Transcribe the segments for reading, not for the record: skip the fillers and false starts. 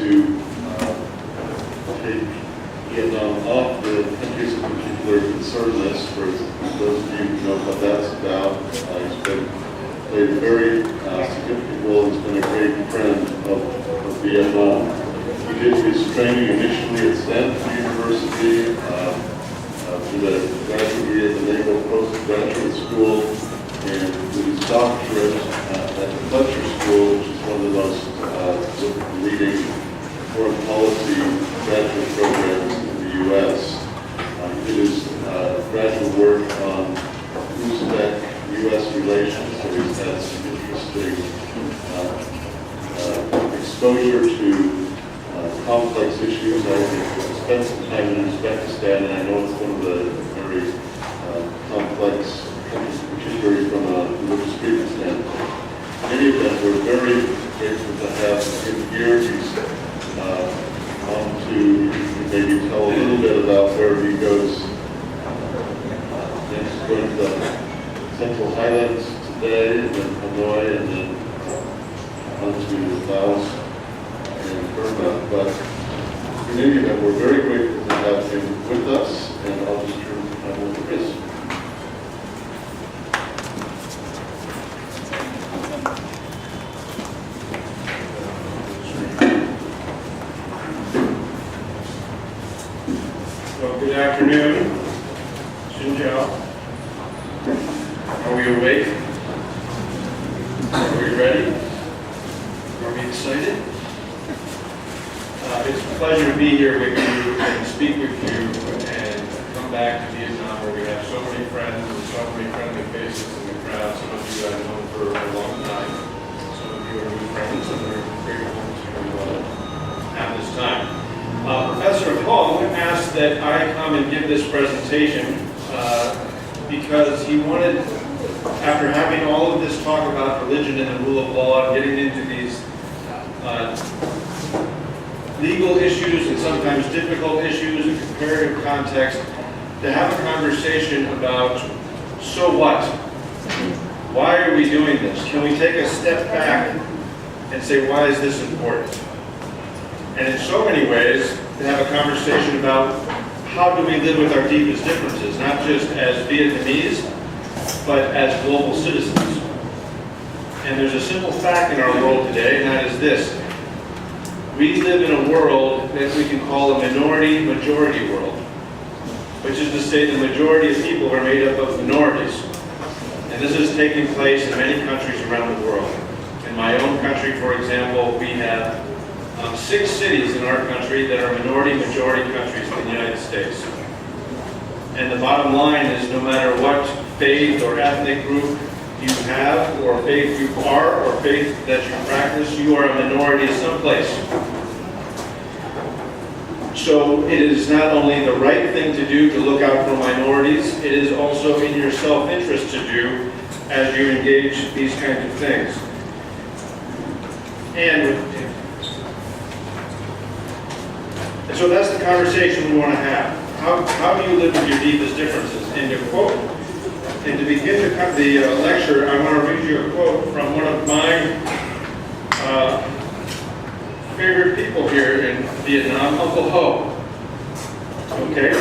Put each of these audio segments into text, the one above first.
to take Vietnam off the countries of particular concernedness. For those of you who know what that's about, he's played a very significant role. He's been a great friend of Vietnam. He did his training initially at Stanford University, with a graduate degree at the Naval Postgraduate School, and with his doctorate at the Fletcher School, which is one of the most leading foreign policy graduate programs in the U.S. He did his graduate work on Uzbek-U.S. relations, so he's had some interesting exposure to complex issues. I spent some time in Uzbekistan, and I know it's one of the very complex countries, particularly from a religious freedom standpoint. In any event, we're very grateful to have him here. He's on to maybe tell a little bit about where he goes next, going to the Central Highlands today, and then Hanoi, and then on to Laos and Burma. But in any event, we're very grateful to have him with us, and I'll just turn the time over to Chris. Well, good afternoon. Xinjiao. Are we awake? Are we ready? Are we excited? It's a pleasure to be here with you and speak with you and come back to Vietnam, where we have so many friends and so many friendly faces in the crowd. Some of you I've known for a long time. Some of you are new friends, and we're grateful to have this time. Professor Hong asked that I come and give this presentation because he wanted, after having all of this talk about religion and the rule of law and getting into these legal issues and sometimes difficult issues in comparative context, to have a conversation about, so what? Why are we doing this? Can we take a step back and say, why is this important? And in so many ways, to have a conversation about how do we live with our deepest differences, not just as Vietnamese, but as global citizens. And there's a simple fact in our world today, and that is this. We live in a world that we can call a minority-majority world, which is to say the majority of people are made up of minorities. And this is taking place in many countries around the world. In my own country, for example, we have 6 cities in our country that are minority-majority countries in the United States. And the bottom line is, no matter what faith or ethnic group you have, or faith you are, or faith that you practice, you are a minority someplace. So it is not only the right thing to do to look out for minorities, it is also in your self-interest to do as you engage these kinds of things. And so that's the conversation we want to have. How do you live with your deepest differences? And to quote, and to begin the lecture, I want to read you a quote from one of my favorite people here in Vietnam, Uncle Ho. Okay?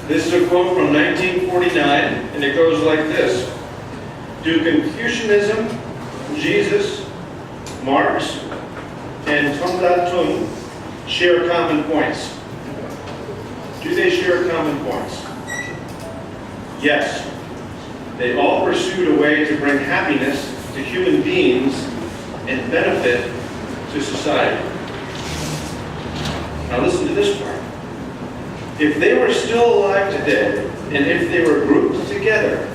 This is a quote from 1949, and it goes like this. Do Confucianism, Jesus, Marx, and Tung Dat Tung share common points? Do they share common points? Yes. They all pursued a way to bring happiness to human beings and benefit to society. Now listen to this part. If they were still alive today, and if they were grouped together,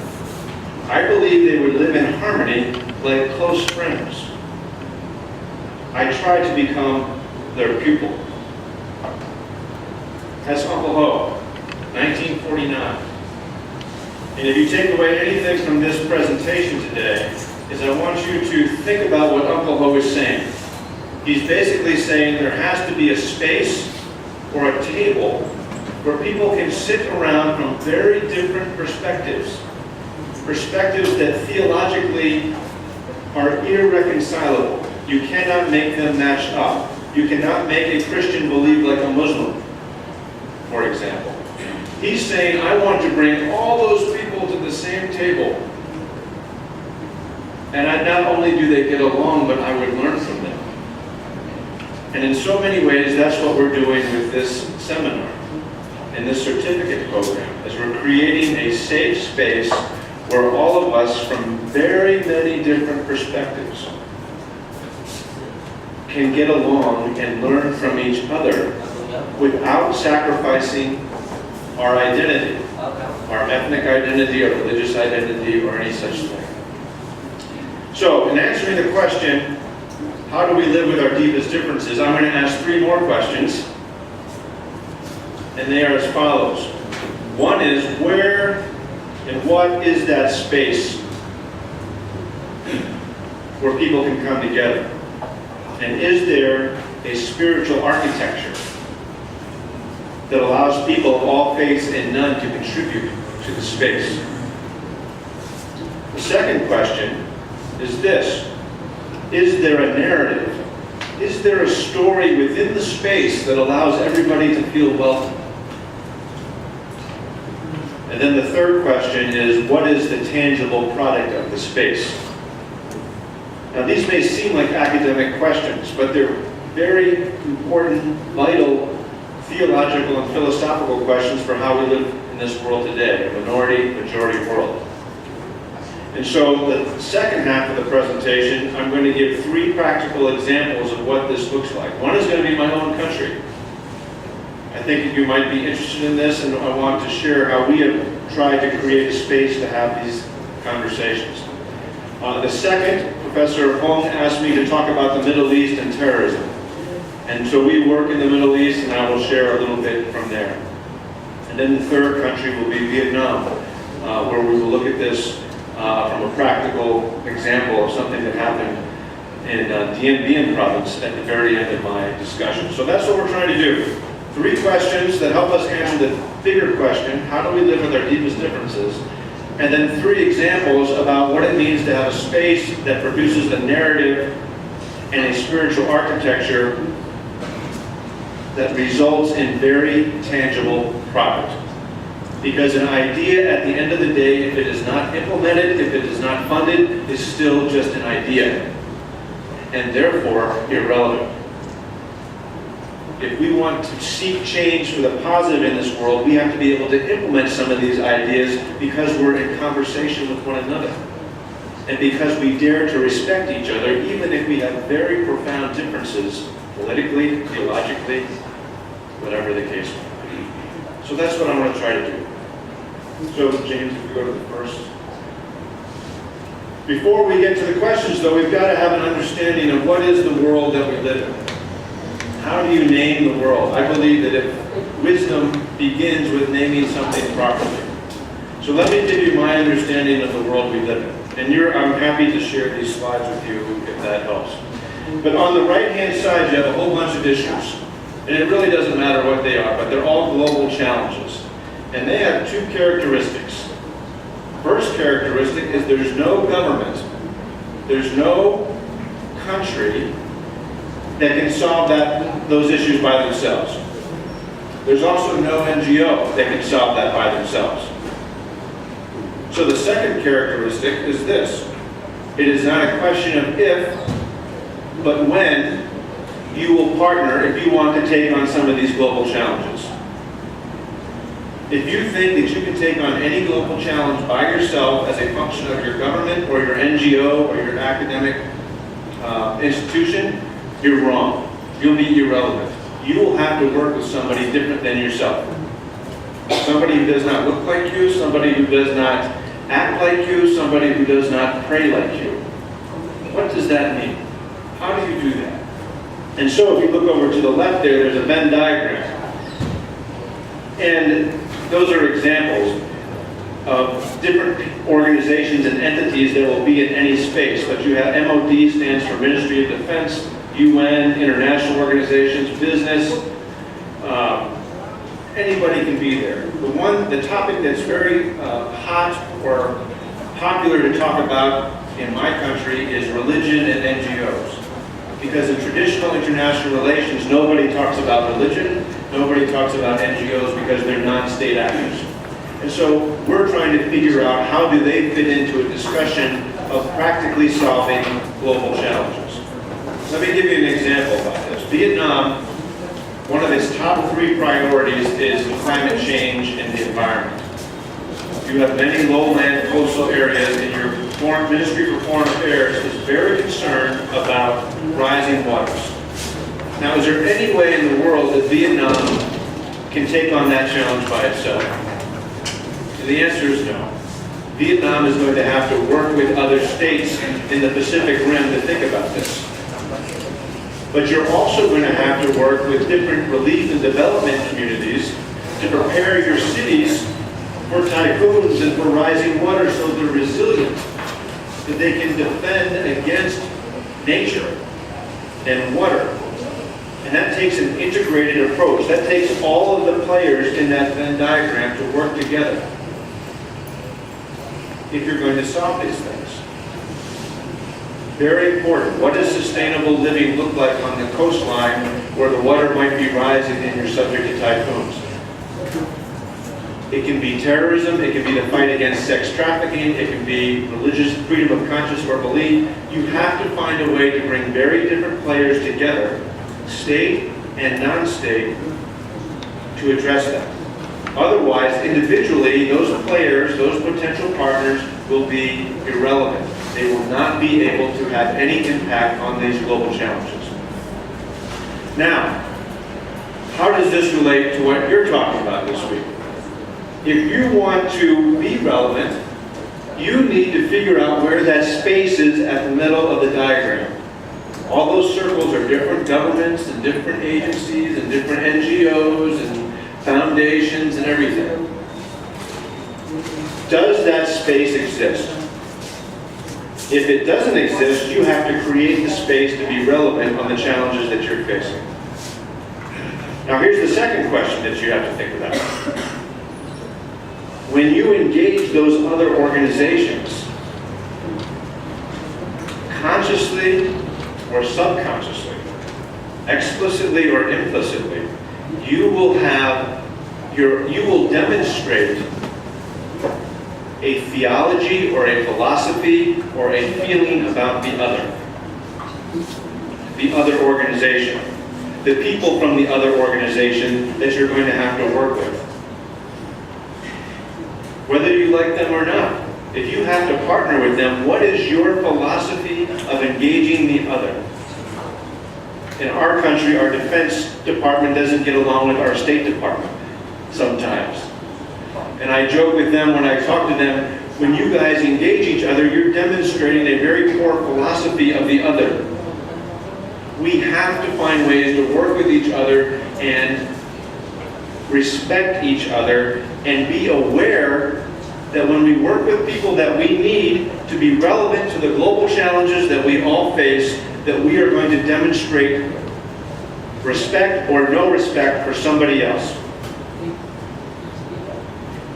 I believe they would live in harmony like close friends. I try to become their pupil. That's Uncle Ho, 1949. And if you take away anything from this presentation today, is I want you to think about what Uncle Ho is saying. He's basically saying there has to be a space or a table where people can sit around from very different perspectives. Perspectives that theologically are irreconcilable. You cannot make them match up. You cannot make a Christian believe like a Muslim, for example. He's saying, I want to bring all those people to the same table. And not only do they get along, but I would learn from them. And in so many ways, that's what we're doing with this seminar and this certificate program, is we're creating a safe space where all of us from very many different perspectives can get along and learn from each other without sacrificing our identity, our ethnic identity, our religious identity, or any such thing. So, in answering the question, how do we live with our deepest differences, I'm going to ask 3 more questions, and they are as follows. One is, where and what is that space where people can come together? And is there a spiritual architecture that allows people of all faiths and none to contribute to the space? The second question is this: is there a narrative? Is there a story within the space that allows everybody to feel welcome? And then the third question is, what is the tangible product of the space? Now, these may seem like academic questions, but they're very important, vital, theological and philosophical questions for how we live in this world today, a minority-majority world. And so the second half of the presentation, I'm going to give 3 practical examples of what this looks like. One is going to be my own country. I think you might be interested in this, and I want to share how we have tried to create a space to have these conversations. The second, Professor Hong asked me to talk about the Middle East and terrorism. And so we work in the Middle East, and I will share a little bit from there. And then the third country will be Vietnam, where we will look at this from a practical example of something that happened in Dien Bien province at the very end of my discussion. So that's what we're trying to do. 3 questions that help us answer the bigger question, how do we live with our deepest differences? And then 3 examples about what it means to have a space that produces a narrative and a spiritual architecture that results in very tangible product. Because an idea, at the end of the day, if it is not implemented, if it is not funded, is still just an idea, and therefore irrelevant. If we want to seek change for the positive in this world, we have to be able to implement some of these ideas because we're in conversation with one another. And because we dare to respect each other, even if we have very profound differences, politically, theologically, whatever the case may be. So that's what I'm going to try to do. So, James, if you go to the first. Before we get to the questions, though, we've got to have an understanding of what is the world that we live in. How do you name the world? I believe that if wisdom begins with naming something properly. So let me give you my understanding of the world we live in. And I'm happy to share these slides with you if that helps. But on the right-hand side, you have a whole bunch of issues. And it really doesn't matter what they are, but they're all global challenges. And they have 2 characteristics. First characteristic is there's no government, there's no country that can solve those issues by themselves. There's also no NGO that can solve that by themselves. So the second characteristic is this. It is not a question of if, but when you will partner if you want to take on some of these global challenges. If you think that you can take on any global challenge by yourself as a function of your government or your NGO or your academic institution, you're wrong. You'll be irrelevant. You will have to work with somebody different than yourself. Somebody who does not look like you, somebody who does not act like you, somebody who does not pray like you. What does that mean? How do you do that? And so if you look over to the left there's a Venn diagram. And those are examples of different organizations and entities that will be in any space. But you have MOD, stands for Ministry of Defense, UN, international organizations, business, anybody can be there. The topic that's very hot or popular to talk about in my country is religion and NGOs. Because in traditional international relations, nobody talks about religion, nobody talks about NGOs because they're non-state actors. And so we're trying to figure out how do they fit into a discussion of practically solving global challenges. Let me give you an example about this. Vietnam, one of its top 3 priorities is climate change and the environment. You have many lowland coastal areas, and your Ministry for Foreign Affairs is very concerned about rising waters. Now, is there any way in the world that Vietnam can take on that challenge by itself? And the answer is no. Vietnam is going to have to work with other states in the Pacific Rim to think about this. But you're also going to have to work with different relief and development communities to prepare your cities for typhoons and for rising water so they're resilient, that they can defend against nature and water. And that takes an integrated approach. That takes all of the players in that Venn diagram to work together if you're going to solve these things. Very important. What does sustainable living look like on the coastline where the water might be rising and you're subject to typhoons? It can be terrorism, it can be the fight against sex trafficking, it can be religious freedom of conscience or belief. You have to find a way to bring very different players together, state and non-state, to address that. Otherwise, individually, those players, those potential partners will be irrelevant. They will not be able to have any impact on these global challenges. Now, how does this relate to what you're talking about this week? If you want to be relevant, you need to figure out where that space is at the middle of the diagram. All those circles are different governments and different agencies and different NGOs and foundations and everything. Does that space exist? If it doesn't exist, you have to create the space to be relevant on the challenges that you're facing. Now here's the second question that you have to think about. When you engage those other organizations, consciously or subconsciously, explicitly or implicitly, you will demonstrate a theology or a philosophy or a feeling about the other organization, the people from the other organization that you're going to have to work with. Whether you like them or not, if you have to partner with them, what is your philosophy of engaging the other? In our country, our Defense Department doesn't get along with our State Department sometimes. And I joke with them when I talk to them, when you guys engage each other, you're demonstrating a very poor philosophy of the other. We have to find ways to work with each other and respect each other and be aware that when we work with people that we need to be relevant to the global challenges that we all face, that we are going to demonstrate respect or no respect for somebody else.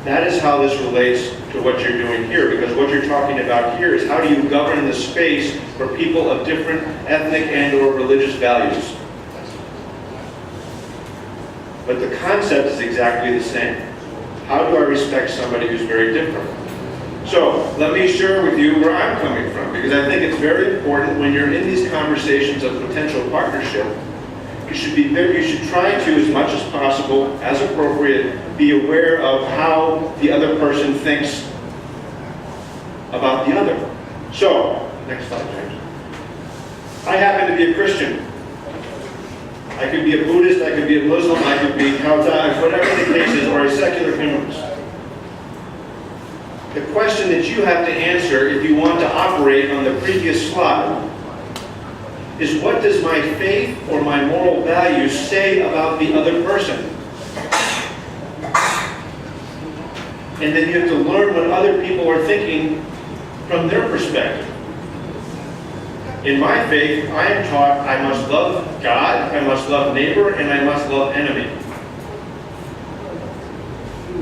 That is how this relates to what you're doing here, because what you're talking about here is how do you govern the space for people of different ethnic and or religious values. But the concept is exactly the same. How do I respect somebody who's very different? So let me share with you where I'm coming from, because I think it's very important when you're in these conversations of potential partnership. You should try to, as much as possible, as appropriate, be aware of how the other person thinks about the other. So, next slide, James. I happen to be a Christian. I could be a Buddhist, I could be a Muslim, I could be Taoist, whatever the case is, or a secular humanist. The question that you have to answer if you want to operate on the previous slide is, what does my faith or my moral values say about the other person? And then you have to learn what other people are thinking from their perspective. In my faith, I am taught I must love God, I must love neighbor, and I must love enemy.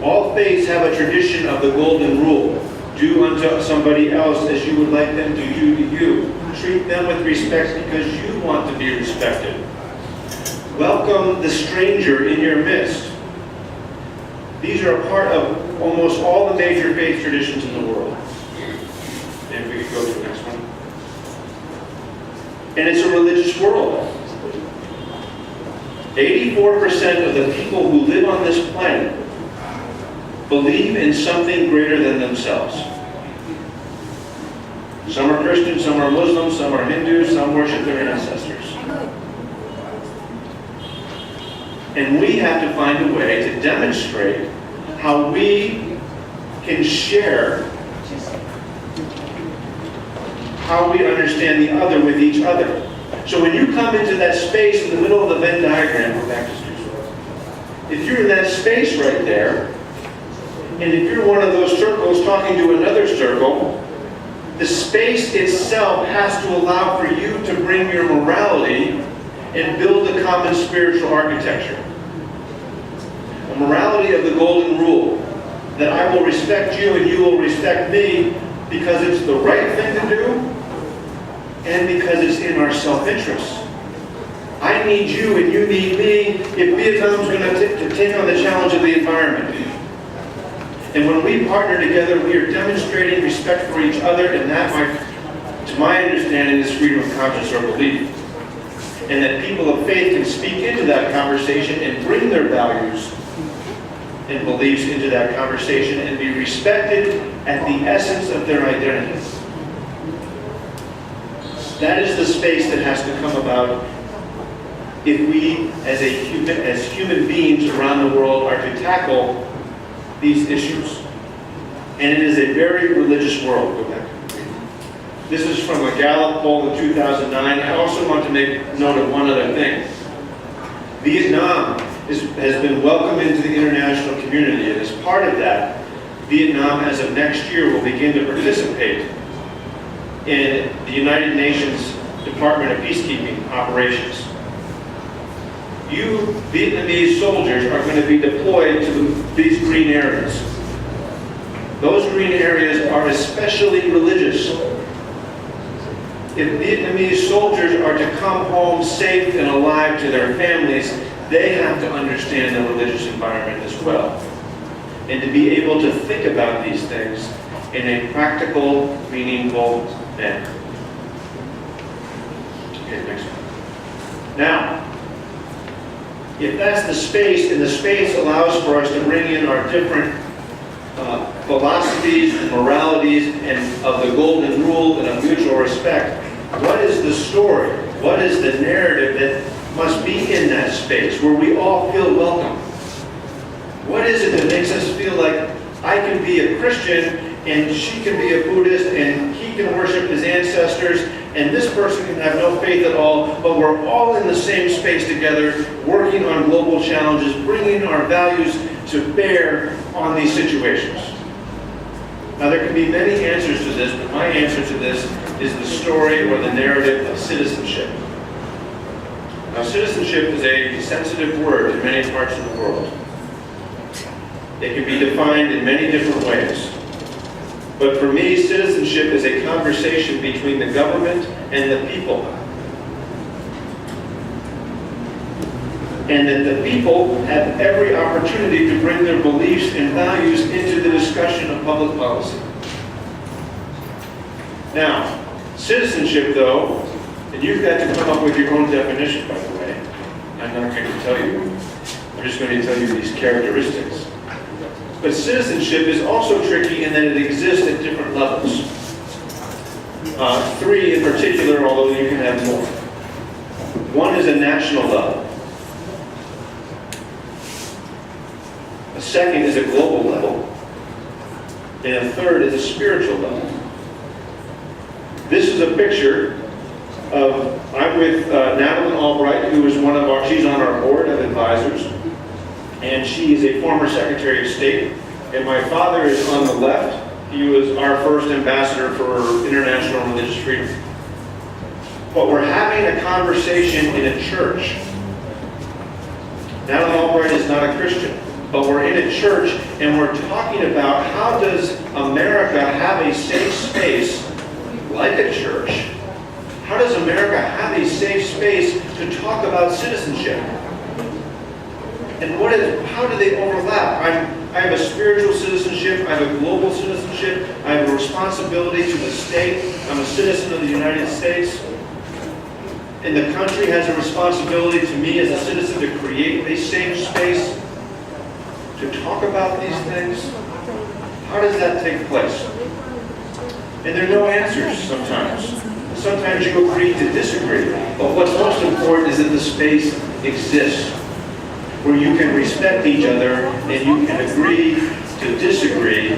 All faiths have a tradition of the golden rule. Do unto somebody else as you would like them to do to you. treat them with respect because you want to be respected. Welcome the stranger in your midst. These are a part of almost all the major faith traditions in the world. And we could go to the next one. And it's a religious world. 84% of the people who live on this planet believe in something greater than themselves. Some are Christian, some are Muslim, some are Hindu, some worship their ancestors. And we have to find a way to demonstrate how we can share how we understand the other with each other. So when you come into that space in the middle of the Venn diagram, go back to if you're in that space right there, and if you're one of those circles talking to another circle, the space itself has to allow for you to bring your morality and build a common spiritual architecture. A morality of the golden rule, that I will respect you and you will respect me because it's the right thing to do and because it's in our self-interest. I need you and you need me if Vietnam's going to take on the challenge of the environment. And when we partner together, we are demonstrating respect for each other, and that, to my understanding, is freedom of conscience or belief. And that people of faith can speak into that conversation and bring their values and beliefs into that conversation and be respected at the essence of their identity. That is the space that has to come about if we, as human beings around the world, are to tackle these issues. And it is a very religious world. Go back. This is from a Gallup poll in 2009. I also want to make note of one other thing. Vietnam has been welcomed into the international community, and as part of that, Vietnam, as of next year, will begin to participate in the United Nations Department of Peacekeeping operations. You Vietnamese soldiers are going to be deployed to these green areas. Those green areas are especially religious. If Vietnamese soldiers are to come home safe and alive to their families, they have to understand the religious environment as well. And to be able to think about these things in a practical, meaningful manner. Okay, next one. Now, if that's the space, and the space allows for us to bring in our different philosophies and moralities and of the golden rule and of mutual respect, what is the story? What is the narrative that must be in that space where we all feel welcome? What is it that makes us feel like I can be a Christian and she can be a Buddhist and he can worship his ancestors and this person can have no faith at all, but we're all in the same space together, working on global challenges, bringing our values to bear on these situations. Now, there can be many answers to this, but my answer to this is the story or the narrative of citizenship. Now, citizenship is a sensitive word in many parts of the world. It can be defined in many different ways. But for me, citizenship is a conversation between the government and the people. And that the people have every opportunity to bring their beliefs and values into the discussion of public policy. Now, citizenship, though, and you've got to come up with your own definition, by the way. I'm not going to tell you. I'm just going to tell you these characteristics. But citizenship is also tricky in that it exists at different levels. Three in particular, although you can have more. One is a national level. A second is a global level. And a third is a spiritual level. This is a picture of, I'm with Natalie Albright, who is she's on our board of advisors. And she is a former Secretary of State. And my father is on the left. He was our first ambassador for international religious freedom. But we're having a conversation in a church. Natalie Albright is not a Christian, but we're in a church and we're talking about how does America have a safe space, like a church, How does America have a safe space to talk about citizenship? And how do they overlap? I have a spiritual citizenship, I have a global citizenship, I have a responsibility to the state, I'm a citizen of the United States. And the country has a responsibility to me as a citizen to create a safe space to talk about these things. How does that take place? And there are no answers sometimes. Sometimes you agree to disagree. But what's most important is that the space exists where you can respect each other and you can agree to disagree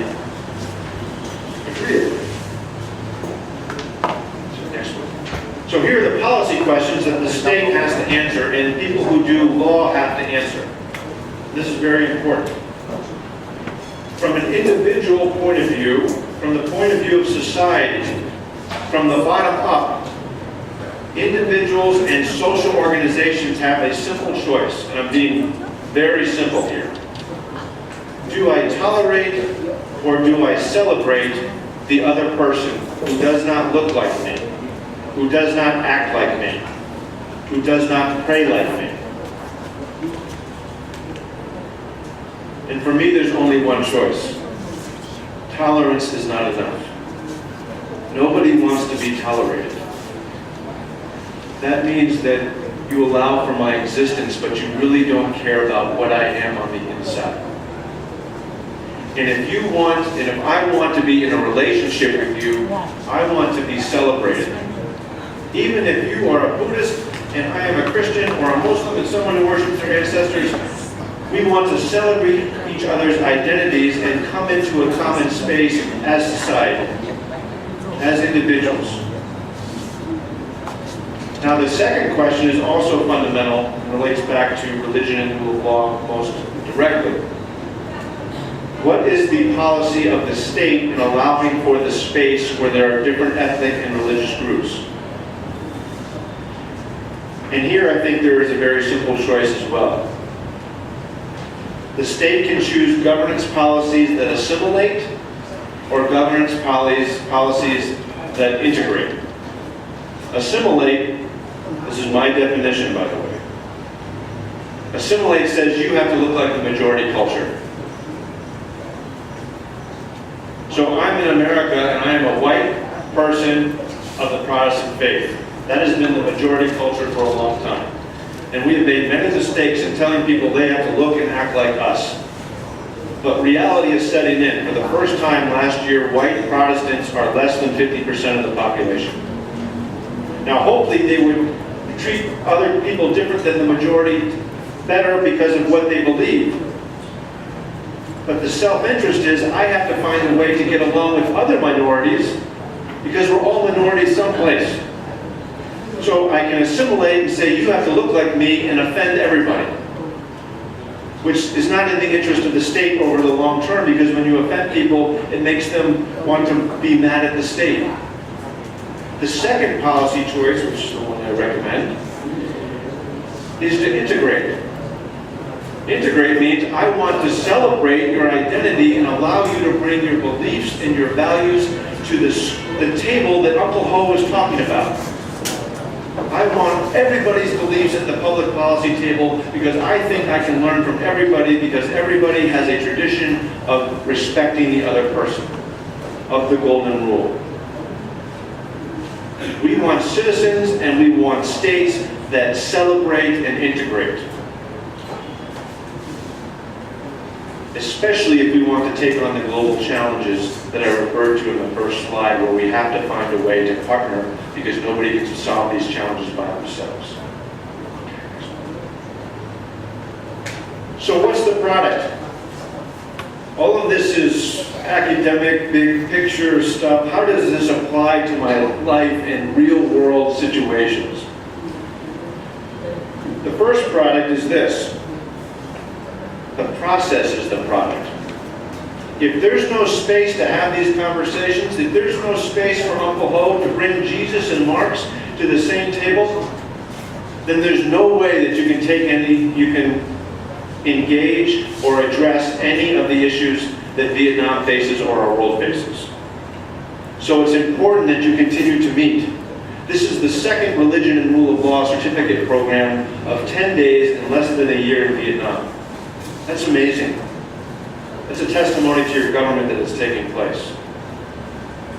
agreeably. So next one. So here are the policy questions that the state has to answer and people who do law have to answer. This is very important. From an individual point of view, from the point of view of society, from the bottom up, individuals and social organizations have a simple choice, and I'm being very simple here. Do I tolerate or do I celebrate the other person who does not look like me, who does not act like me, who does not pray like me? And for me, there's only one choice. Tolerance is not enough. Nobody wants to be tolerated. That means that you allow for my existence, but you really don't care about what I am on the inside. And if I want to be in a relationship with you, I want to be celebrated. Even if you are a Buddhist and I am a Christian or a Muslim and someone who worships their ancestors, we want to celebrate each other's identities and come into a common space as society, as individuals. Now the second question is also fundamental and relates back to religion and rule of law most directly. What is the policy of the state in allowing for the space where there are different ethnic and religious groups? And here I think there is a very simple choice as well. The state can choose governance policies that assimilate or governance policies that integrate. Assimilate, this is my definition by the way. Assimilate says you have to look like the majority culture. So I'm in America and I am a white person of the Protestant faith. That has been the majority culture for a long time. And we have made many mistakes in telling people they have to look and act like us. But reality is setting in. For the first time last year, white Protestants are less than 50% of the population. Now hopefully they would treat other people different than the majority better because of what they believe. But the self-interest is I have to find a way to get along with other minorities because we're all minorities someplace. So I can assimilate and say, you have to look like me and offend everybody. Which is not in the interest of the state over the long term, because when you offend people, it makes them want to be mad at the state. The second policy choice, which is the one I recommend, is to integrate. Integrate means I want to celebrate your identity and allow you to bring your beliefs and your values to the table that Uncle Ho was talking about. I want everybody's beliefs at the public policy table because I think I can learn from everybody because everybody has a tradition of respecting the other person, of the golden rule. We want citizens and we want states that celebrate and integrate. Especially if we want to take on the global challenges that I referred to in the first slide, where we have to find a way to partner because nobody can solve these challenges by themselves. So what's the product? All of this is academic, big picture stuff. How does this apply to my life in real world situations? The first product is this. The process is the product. If there's no space to have these conversations, if there's no space for Uncle Ho to bring Jesus and Marx to the same table, then there's no way that you can engage or address any of the issues that Vietnam faces or our world faces. So it's important that you continue to meet, This is the second religion and rule of law certificate program of 10 days in less than a year in Vietnam. That's amazing. That's a testimony to your government that it's taking place,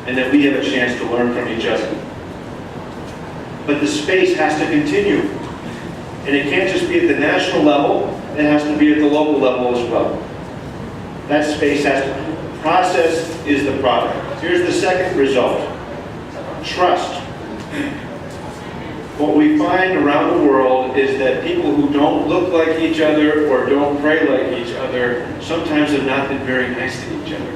and that we have a chance to learn from each other. But the space has to continue. And it can't just be at the national level, it has to be at the local level as well. That space has to, process is the product. Here's the second result. Trust. What we find around the world is that people who don't look like each other or don't pray like each other sometimes have not been very nice to each other.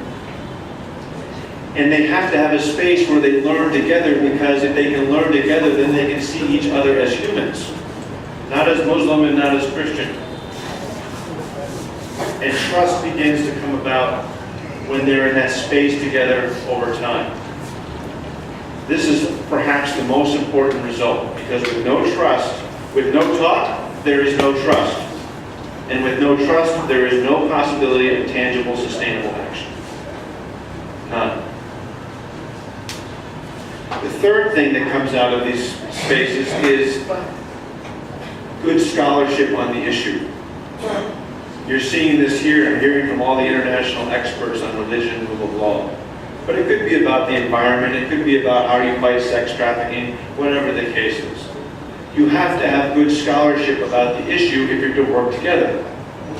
And they have to have a space where they learn together, because if they can learn together, then they can see each other as humans. Not as Muslim and not as Christian. And trust begins to come about when they're in that space together over time. This is perhaps the most important result, because with no trust, with no talk, there is no trust. And with no trust, there is no possibility of tangible, sustainable action. None. The third thing that comes out of these spaces is good scholarship on the issue. You're seeing this here and hearing from all the international experts on religion and rule of law. But it could be about the environment, it could be about how you fight sex trafficking, whatever the case is. You have to have good scholarship about the issue if you're to work together.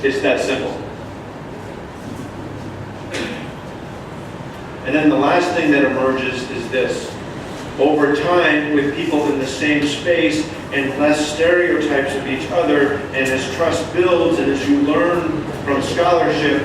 It's that simple. And then the last thing that emerges is this. Over time, with people in the same space and less stereotypes of each other, and as trust builds and as you learn from scholarship,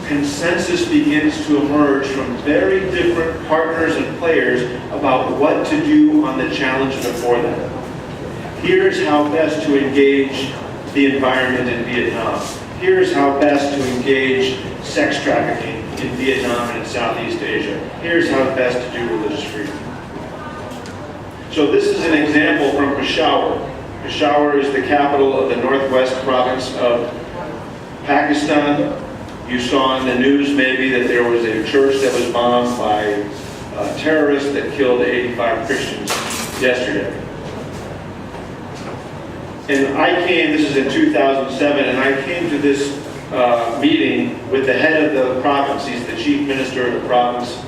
consensus begins to emerge from very different partners and players about what to do on the challenge before them. Here's how best to engage the environment in Vietnam. Here's how best to engage sex trafficking in Vietnam and in Southeast Asia. Here's how best to do religious freedom. So this is an example from Peshawar. Peshawar is the capital of the northwest province of Pakistan. You saw in the news maybe that there was a church that was bombed by terrorists that killed 85 Christians yesterday. And I came, this is in 2007, and I came to this meeting with the head of the province. He's the chief minister of the province.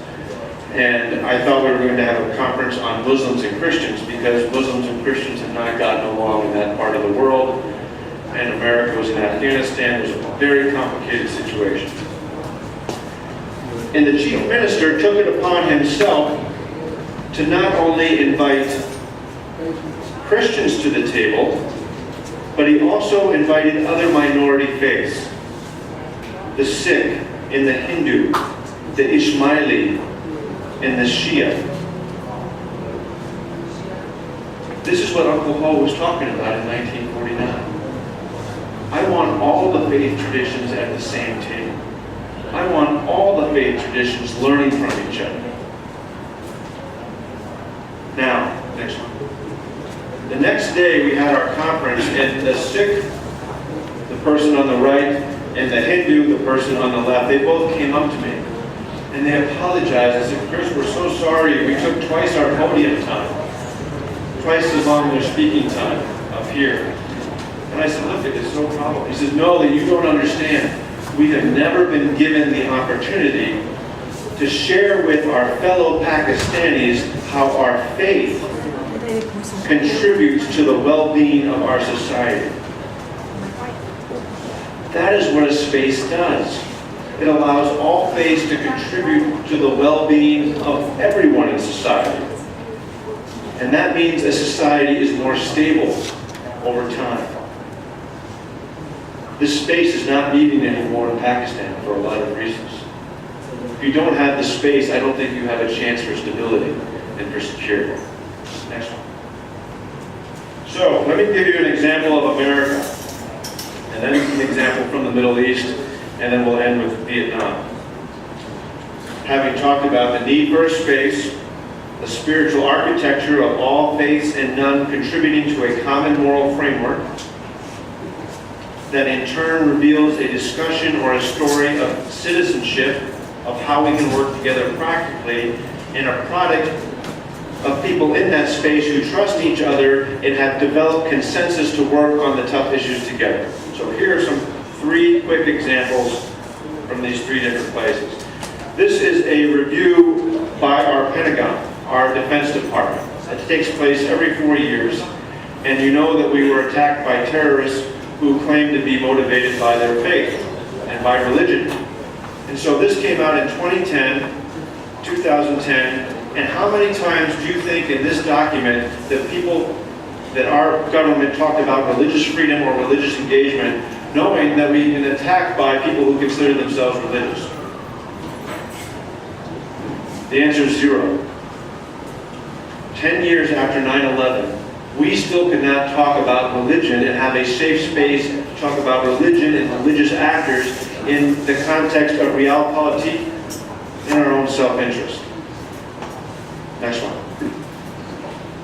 And I thought we were going to have a conference on Muslims and Christians, because Muslims and Christians have not gotten along in that part of the world. And America was in Afghanistan. It was a very complicated situation. And the chief minister took it upon himself to not only invite Christians to the table, but he also invited other minority faiths. The Sikh and the Hindu, the Ismaili, and the Shia. This is what Uncle Ho was talking about in 1949. I want all the faith traditions at the same table. I want all the faith traditions learning from each other. Now, next one. The next day we had our conference, and the Sikh, the person on the right, and the Hindu, the person on the left, they both came up to me. And they apologized. I said, Chris, we're so sorry. We took twice our podium time. Twice as long as their speaking time up here. And I said, look, it's no problem. He says, no, that you don't understand. We have never been given the opportunity to share with our fellow Pakistanis how our faith contributes to the well-being of our society. That is what a space does. It allows all faiths to contribute to the well-being of everyone in society. And that means a society is more stable over time. This space is not needed anymore in Pakistan for a lot of reasons. If you don't have the space, I don't think you have a chance for stability and for security. Next one. So, let me give you an example of America, and then an example from the Middle East, and then we'll end with Vietnam. Having talked about the need for a space, the spiritual architecture of all faiths and none contributing to a common moral framework that in turn reveals a discussion or a story of citizenship, of how we can work together practically in a product of people in that space who trust each other and have developed consensus to work on the tough issues together. So here are some 3 quick examples from these 3 different places. This is a review by our Pentagon, our Defense Department. It takes place every 4 years, and you know that we were attacked by terrorists who claim to be motivated by their faith and by religion. And so this came out in 2010, and how many times do you think in this document that our government talked about religious freedom or religious engagement, knowing that we've been attacked by people who consider themselves religious? The answer is 0. 10 years after 9/11, we still could not talk about religion and have a safe space to talk about religion and religious actors in the context of realpolitik and our own self-interest. Next one.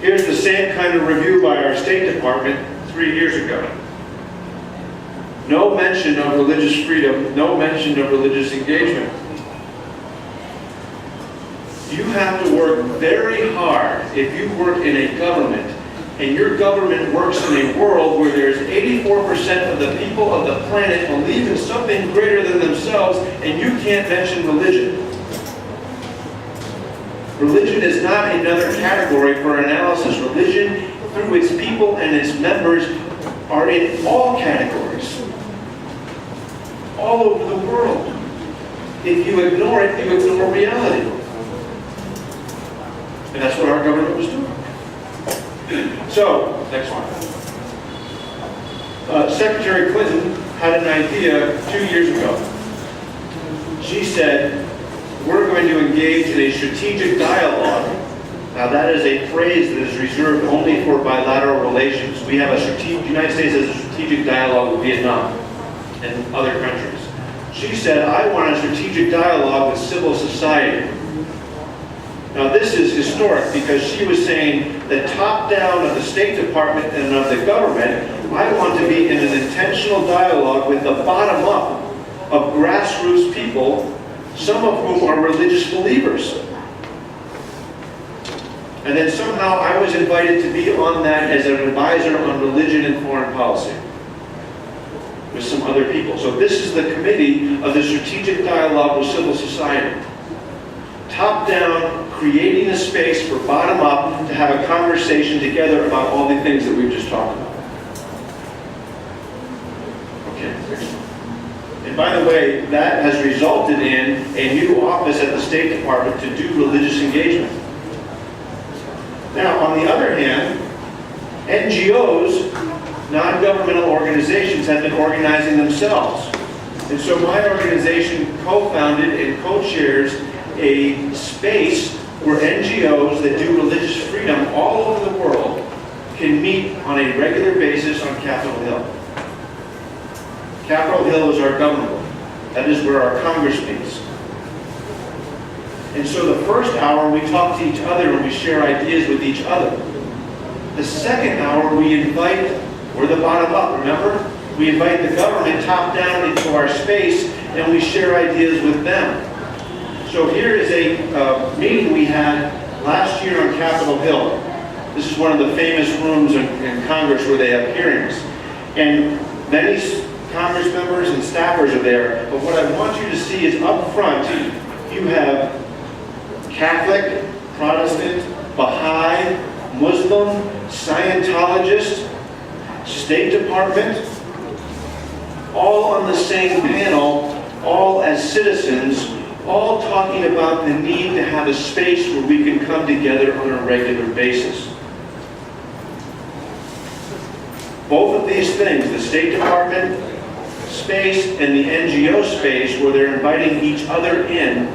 Here's the same kind of review by our State Department 3 years ago. No mention of religious freedom, no mention of religious engagement. You have to work very hard if you work in a government, and your government works in a world where there's 84% of the people of the planet believe in something greater than themselves, and you can't mention religion. Religion is not another category for analysis. Religion, through its people and its members, are in all categories, all over the world. If you ignore it, you ignore reality. And that's what our government was doing. So, next one. Secretary Clinton had an idea 2 years ago. She said, we're going to engage in a strategic dialogue. Now that is a phrase that is reserved only for bilateral relations. We have the United States has a strategic dialogue with Vietnam and other countries. She said, I want a strategic dialogue with civil society. Now this is historic because she was saying that top down of the State Department and of the government, I want to be in an intentional dialogue with the bottom up of grassroots people, some of whom are religious believers. And then somehow I was invited to be on that as an advisor on religion and foreign policy with some other people. So this is the committee of the strategic dialogue with civil society. Top down, creating a space for bottom up to have a conversation together about all the things that we've just talked about. Okay. And by the way, that has resulted in a new office at the State Department to do religious engagement. Now, on the other hand, NGOs, non-governmental organizations, have been organizing themselves. And so my organization co-founded and co-chairs a space where NGOs that do religious freedom all over the world can meet on a regular basis on Capitol Hill. Capitol Hill is our government. That is where our Congress meets. And so the first hour we talk to each other and we share ideas with each other. The second hour we invite, we're the bottom up, remember? We invite the government top down into our space and we share ideas with them. So here is a meeting we had last year on Capitol Hill. This is one of the famous rooms in Congress where they have hearings. And many Congress members and staffers are there. But what I want you to see is up front, you have Catholic, Protestant, Baha'i, Muslim, Scientologist, State Department, all on the same panel, all as citizens, all talking about the need to have a space where we can come together on a regular basis. Both of these things, the State Department space and the NGO space where they're inviting each other in,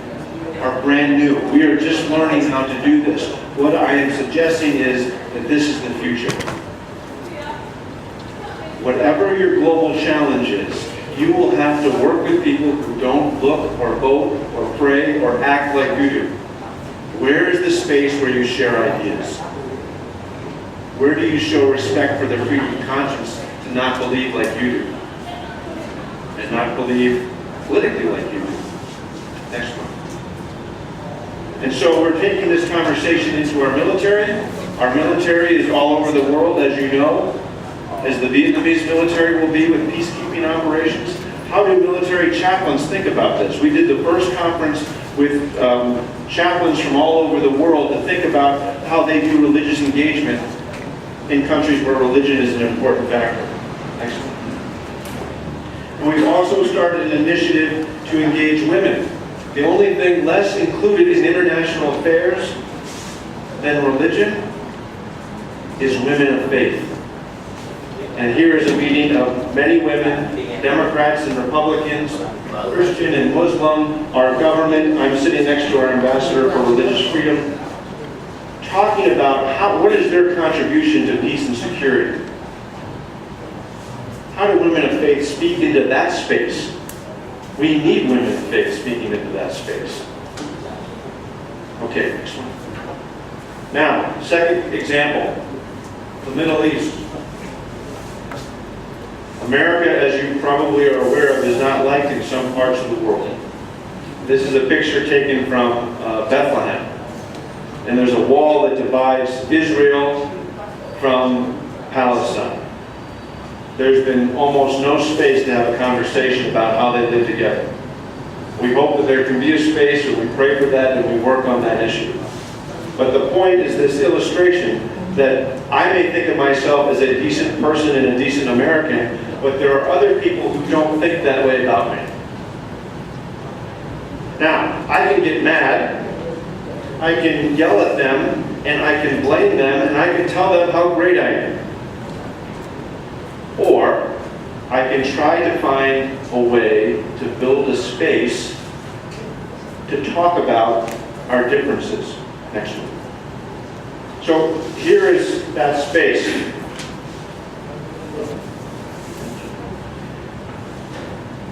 are brand new. We are just learning how to do this. What I am suggesting is that this is the future. Whatever your global challenge is, you will have to work with people who don't look or vote or pray or act like you do. Where is the space where you share ideas? Where do you show respect for their freedom of conscience to not believe like you do? And not believe politically like you do? Next one. And so we're taking this conversation into our military. Our military is all over the world, as you know, as the Vietnamese military will be with peacekeeping operations. How do military chaplains think about this? We did the first conference with chaplains from all over the world to think about how they do religious engagement in countries where religion is an important factor. Excellent. And we've also started an initiative to engage women. The only thing less included in international affairs than religion is women of faith. And here is a meeting of many women, Democrats and Republicans, Christian and Muslim, our government. I'm sitting next to our ambassador for religious freedom, talking about what is their contribution to peace and security. How do women of faith speak into that space? We need women of faith speaking into that space. Okay, next one. Now, second example, the Middle East. America, as you probably are aware of, is not liked in some parts of the world. This is a picture taken from Bethlehem. And there's a wall that divides Israel from Palestine. There's been almost no space to have a conversation about how they live together. We hope that there can be a space, or we pray for that, and we work on that issue. But the point is this illustration that I may think of myself as a decent person and a decent American, but there are other people who don't think that way about me. Now, I can get mad, I can yell at them, and I can blame them, and I can tell them how great I am. Or I can try to find a way to build a space to talk about our differences. Next one. So here is that space.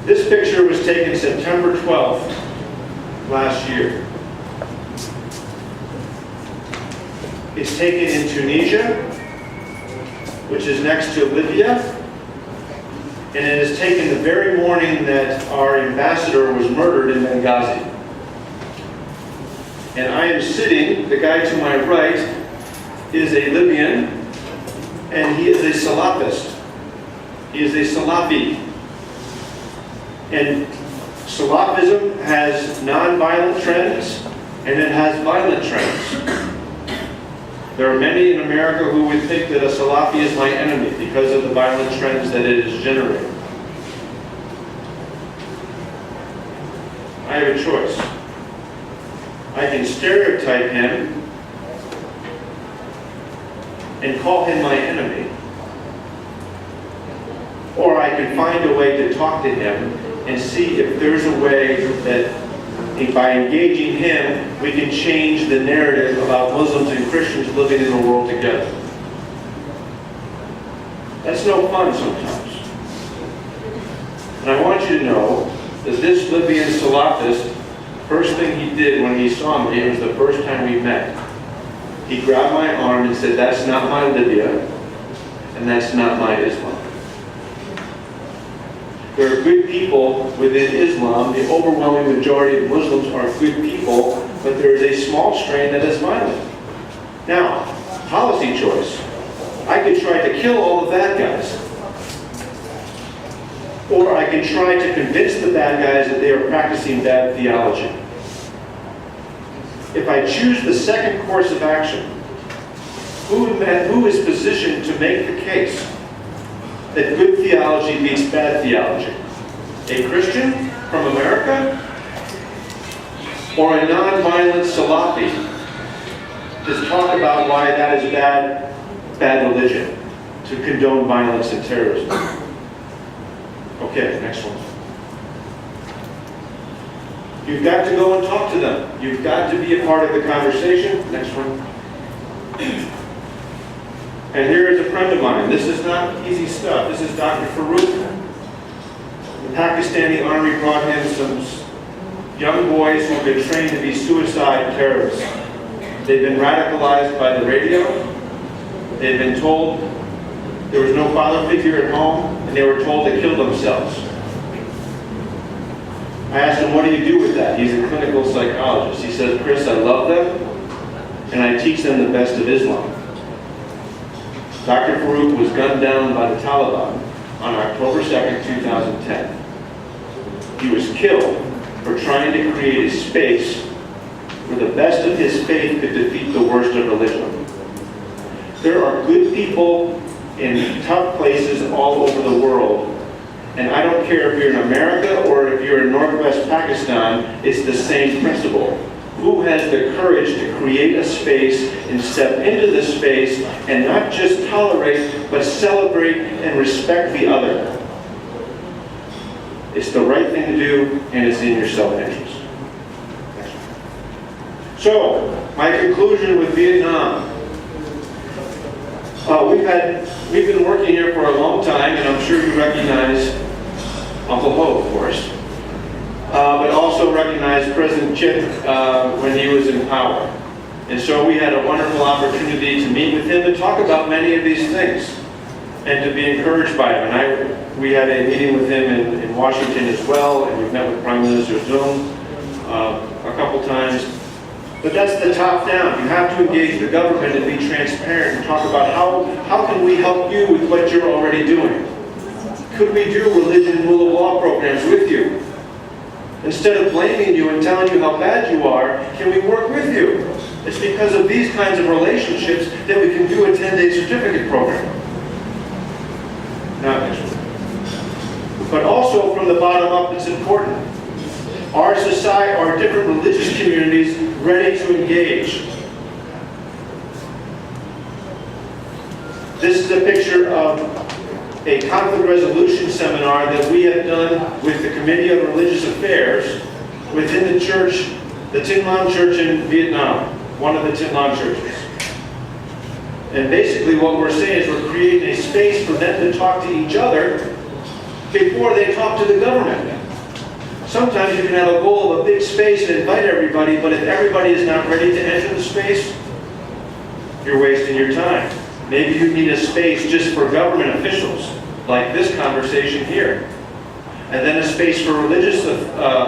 This picture was taken September 12th last year. It's taken in Tunisia, which is next to Libya, and it is taken the very morning that our ambassador was murdered in Benghazi. And I am sitting, the guy to my right is a Libyan, and he is a Salafist. He is a Salafi. And Salafism has non-violent trends, and it has violent trends. There are many in America who would think that a Salafi is my enemy because of the violent trends that it is generating. I have a choice. I can stereotype him and call him my enemy, or I can find a way to talk to him and see if there's a way that by engaging him, we can change the narrative about Muslims and Christians living in the world together. That's no fun sometimes. And I want you to know that this Libyan Salafist, first thing he did when he saw me, it was the first time we met. He grabbed my arm and said, "That's not my Libya, and that's not my Islam." There are good people within Islam. The overwhelming majority of Muslims are good people, but there is a small strain that is violent. Now, policy choice. I could try to kill all the bad guys. Or I can try to convince the bad guys that they are practicing bad theology. If I choose the second course of action, who is positioned to make the case that good theology beats bad theology? A Christian from America? Or a non-violent Salafi to talk about why that is bad religion, to condone violence and terrorism? Okay, next one. You've got to go and talk to them. You've got to be a part of the conversation. Next one. And here is a friend of mine. This is not easy stuff. This is Dr. Farouk. The Pakistani army brought him some young boys who have been trained to be suicide terrorists. They've been radicalized by the radio. They've been told there was no father figure at home, and they were told to kill themselves. I asked him, what do you do with that? He's a clinical psychologist. He says, Chris, I love them, and I teach them the best of Islam. Dr. Farouk was gunned down by the Taliban on October 2nd, 2010. He was killed for trying to create a space where the best of his faith could defeat the worst of religion. There are good people in tough places all over the world, and I don't care if you're in America or if you're in Northwest Pakistan, it's the same principle. Who has the courage to create a space and step into the space and not just tolerate, but celebrate and respect the other? It's the right thing to do, and it's in your self-interest. So, my conclusion with Vietnam. We've been working here for a long time, and I'm sure you recognize Uncle Ho, of course. But also recognize President Chip when he was in power. And so we had a wonderful opportunity to meet with him and talk about many of these things and to be encouraged by him. And we had a meeting with him in Washington as well, and we've met with Prime Minister Zoom a couple times. But that's the top down. You have to engage the government and be transparent and talk about how can we help you with what you're already doing. Could we do religion and rule of law programs with you? Instead of blaming you and telling you how bad you are, can we work with you? It's because of these kinds of relationships that we can do a 10-day certificate program. Not actually. But also from the bottom up, it's important. Our society, our different religious communities ready to engage. This is a picture of a conflict resolution seminar that we have done with the Committee of Religious Affairs within the church, the Tin Lan Church in Vietnam, one of the Tin Lan churches. And basically what we're saying is we're creating a space for them to talk to each other before they talk to the government. Sometimes you can have a goal of a big space and invite everybody, but if everybody is not ready to enter the space, you're wasting your time. Maybe you need a space just for government officials, like this conversation here. And then a space for religious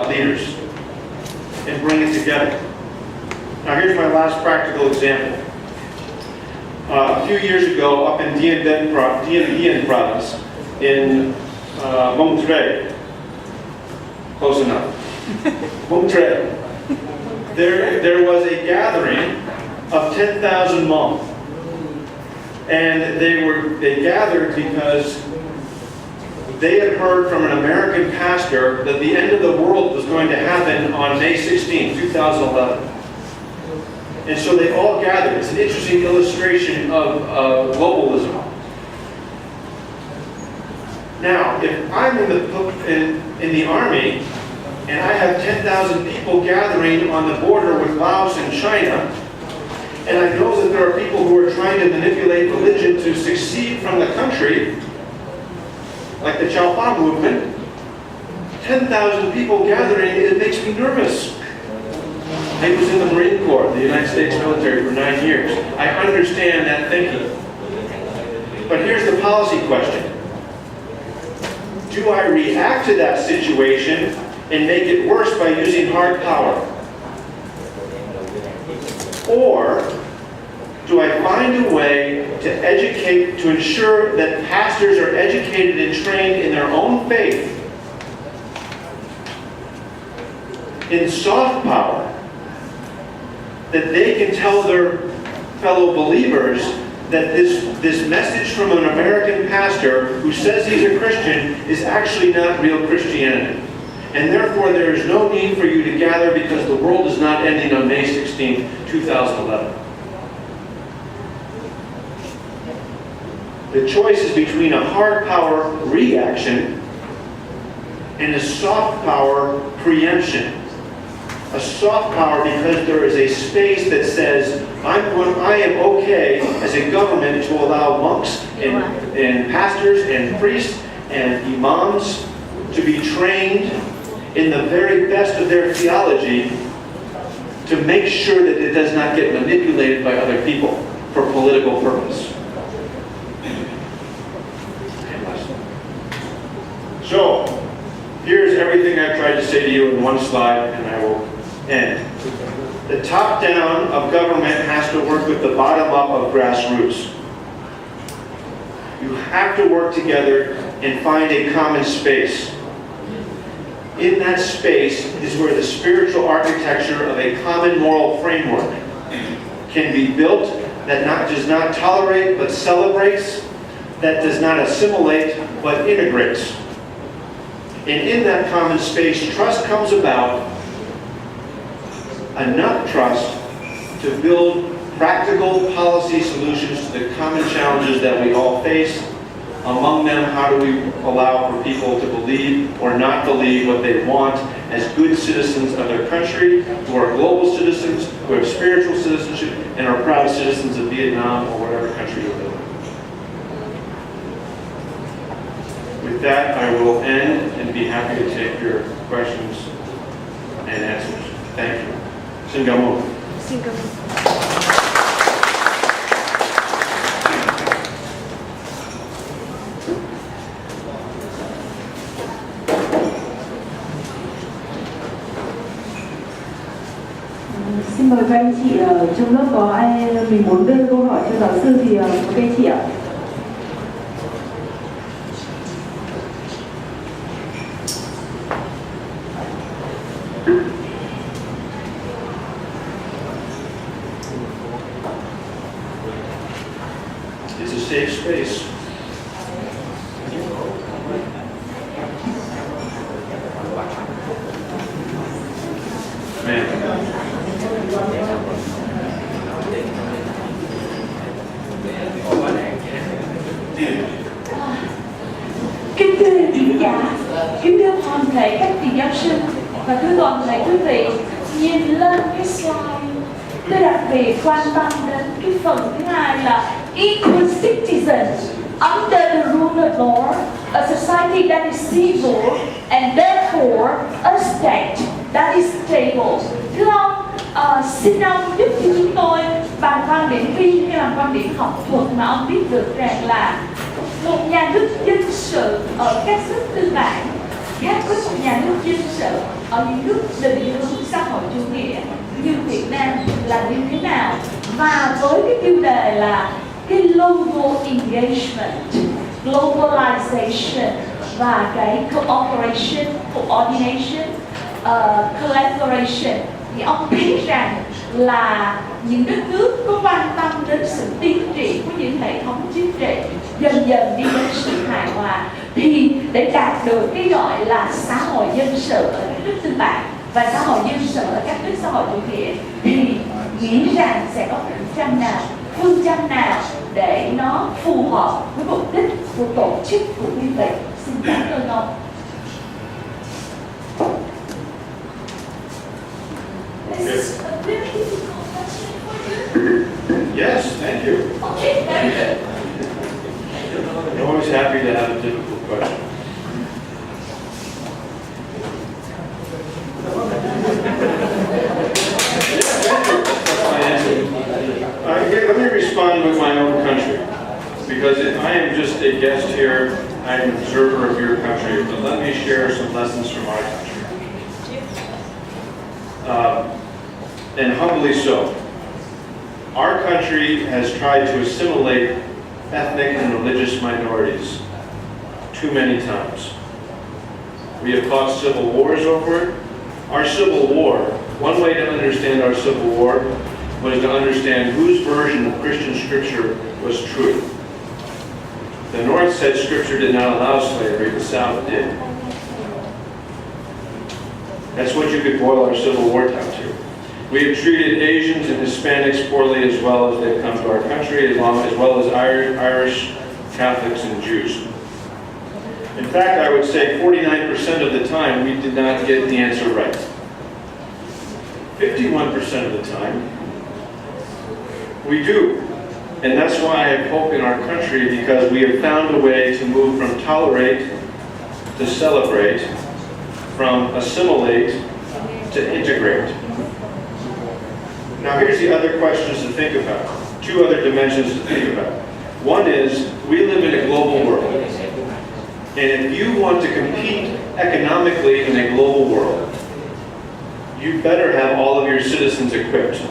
leaders, and bring it together. Now here's my last practical example. A few years ago, up in Dien Bien province, in Montreuil, close enough, Montreuil, there was a gathering of 10,000 monks. And they gathered because they had heard from an American pastor that the end of the world was going to happen on May 16, 2011. And so they all gathered. It's an interesting illustration of globalism. Now, if I'm in the army and I have 10,000 people gathering on the border with Laos and China, and I know that there are people who are trying to manipulate religion to succeed from the country, like the Chow Pa movement, 10,000 people gathering, it makes me nervous. I was in the Marine Corps, the United States military, for 9 years. I understand that thinking. But here's the policy question. Do I react to that situation and make it worse by using hard power? Or do I find a way to educate, to ensure that pastors are educated and trained in their own faith, in soft power, that they can tell their fellow believers that this message from an American pastor who says he's a Christian is actually not real Christianity. And therefore there is no need for you to gather because the world is not ending on May 16, 2011. The choice is between a hard power reaction and a soft power preemption. A soft power because there is a space that says, I am okay as a government to allow monks and pastors and priests and imams to be trained in the very best of their theology to make sure that it does not get manipulated by other people for political purpose. So, here's everything. everything I've tried to say to you in one slide, and I will end. The top down of government has to work with the bottom up of grassroots. You have to work together and find a common space. In that space is where the spiritual architecture of a common moral framework can be built that does not tolerate but celebrates, that does not assimilate but integrates. And in that common space, trust comes about, enough trust to build practical policy solutions to the common challenges that we all face. Among them, how do we allow for people to believe or not believe what they want as good citizens of their country, who are global citizens, who have spiritual citizenship, and are proud citizens of Vietnam or whatever country you live in. With that, I will end and be happy to take your questions and answers. Thank you. Xin cảm ơn. Xin cảm ơn. Xin mời các anh chị trong lớp có ai mình muốn đưa câu hỏi cho giáo sư thì các anh chị ạ. It's a safe space. Kính thưa diễn giả, kính thưa toàn thể các vị giáo sư và thưa toàn thể quý vị, nhìn lên cái slide, tôi đặc biệt quan tâm đến cái phần thứ hai là equal citizens under the rule of law, a society that is civil and therefore a state that is stable. Thưa ông, xin ông giúp cho chúng tôi bằng quan điểm riêng hay là quan điểm học thuật mà ông biết được rằng là một nhà nước dân sự ở các nước tư bản khác với một nhà nước dân sự ở những nước định hướng xã hội chủ nghĩa như Việt Nam là như thế nào, và với cái tiêu đề là cái global engagement, globalization và cái cooperation, coordination, collaboration, thì ông thấy rằng là những đất nước có quan tâm đến sự tiến triển của những hệ thống chính trị dần dần đi đến sự hài hòa, thì để đạt được cái gọi là xã hội dân sự ở các nước tư bản và xã hội dân sự ở các nước xã hội chủ nghĩa thì nghĩ rằng sẽ có phương châm nào để nó phù hợp với mục đích của tổ chức của quý vị. Xin cảm ơn ông. This is a very difficult question for you. Yes, thank you. Okay, very good. I'm always happy to have a difficult question. Let me respond with my own country, because I am just a guest here. I'm an observer of your country, but let me share some lessons from our country. And humbly so. Our country has tried to assimilate ethnic and religious minorities too many times. We have fought civil wars over it. Our civil war, one way to understand our civil war was to understand whose version of Christian scripture was true. The North said scripture did not allow slavery, the South did. That's what you could boil our civil war down to. We have treated Asians and Hispanics poorly as well as they've come to our country, as well as Irish, Catholics, and Jews. In fact, I would say 49% of the time we did not get the answer right. 51% of the time, we do. And that's why I have hope in our country, because we have found a way to move from tolerate to celebrate, from assimilate to integrate. Now here's the other questions to think about. Two other dimensions to think about. One is, we live in a global world. And if you want to compete economically in a global world, you better have all of your citizens equipped.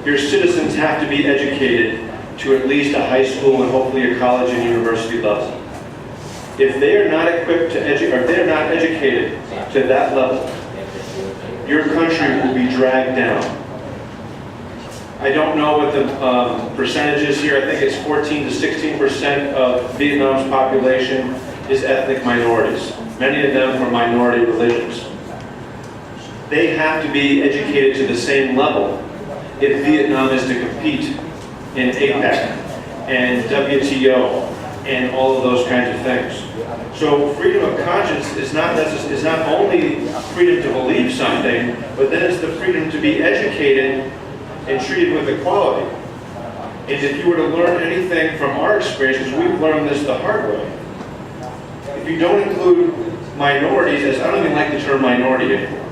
Your citizens have to be educated to at least a high school and hopefully a college and university level. If they are not equipped to or if they are not educated to that level, your country will be dragged down. I don't know what the percentage is here. I think it's 14 to 16% of Vietnam's population is ethnic minorities. Many of them are minority religions. They have to be educated to the same level if Vietnam is to compete in APEC and WTO and all of those kinds of things. So freedom of conscience is not only freedom to believe something, but then it's the freedom to be educated and treated with equality. And if you were to learn anything from our experiences, we've learned this the hard way. If you don't include minorities, as I don't even like the term minority anymore.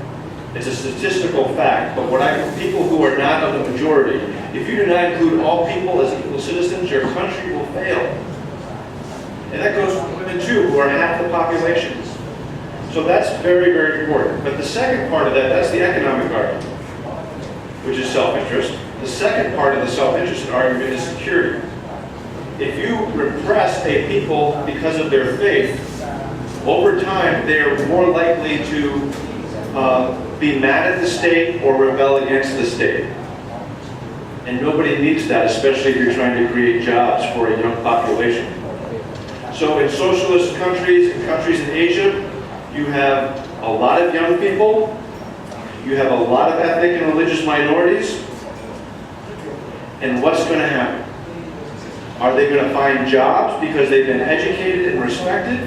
It's a statistical fact, but people who are not of the majority, if you do not include all people as equal citizens, your country will fail. And that goes for women too, who are half the population. So that's very, very important. But the second part of that's the economic argument, which is self-interest. The second part of the self-interest argument is security. If you repress a people because of their faith, over time they are more likely to be mad at the state or rebel against the state. And nobody needs that, especially if you're trying to create jobs for a young population. So in socialist countries and countries in Asia, you have a lot of young people, you have a lot of ethnic and religious minorities, and what's going to happen? Are they going to find jobs because they've been educated and respected?